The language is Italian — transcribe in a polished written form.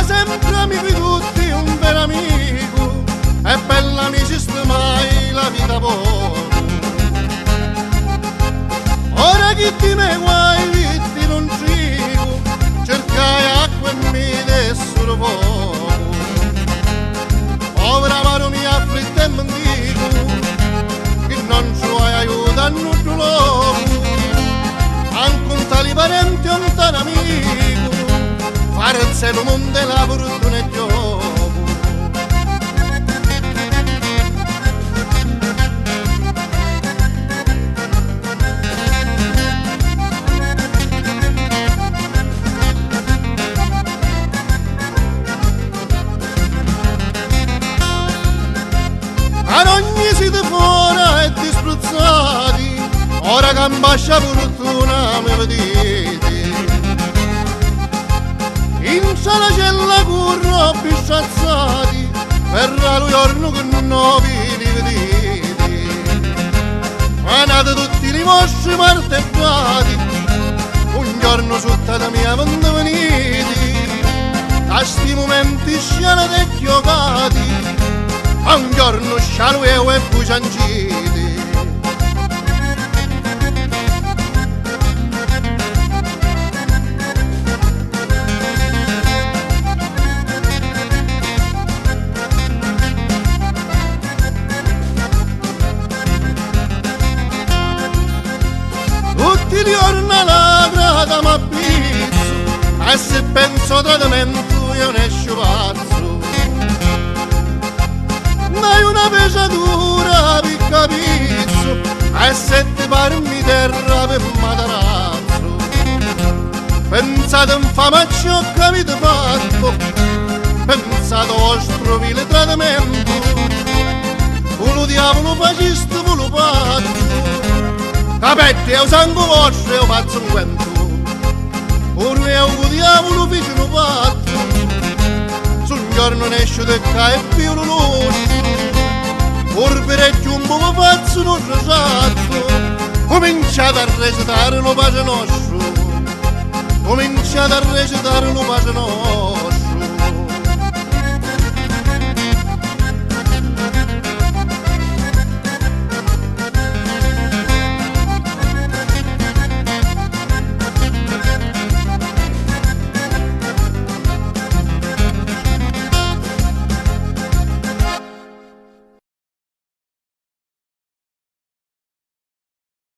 Ma sempre amico di tutti, un vero amico, è bella non esiste mai la vita buona. Ora che ti ne guai, vitti non trigo, cercai acqua e mi dessero fuoco. Povera mano mia afflitta e mendico, che non ci vuoi aiuto a nulla luogo. Anche un tali parente o un tale amico, fare il cielo mondo e la fortuna e gioco. Ad ogni sito fuori e dispruzzati, ora che ambascia fortuna mi vedete. In sala c'è la curva bisciazzati, per lo giorno che non vi vedete. Manate tutti i vostri martellati, un giorno sotto la mia quando venite. A sti momenti scialate e giocati, a un giorno scialueo e bucianciti. Tutti i giorni la grata m'abbizzo, e se penso tradimento io ne esco pazzo. Dai una pesatura picca pizzo, e se ti parmi terra per matarazzo. Pensate in fama ciò che avete fatto, pensate al vostro vile tradimento. Uno diavolo faciste, uno patto, capetti e un sangue vostro io faccio un quento. Uno è un diavolo fece un patto, sul giorno ne esce da ca e più l'uno. Urpere e giumbo mi faccio un rosato, cominciate a recitare lo pace nostro, cominciate a recitare lo pace nostro.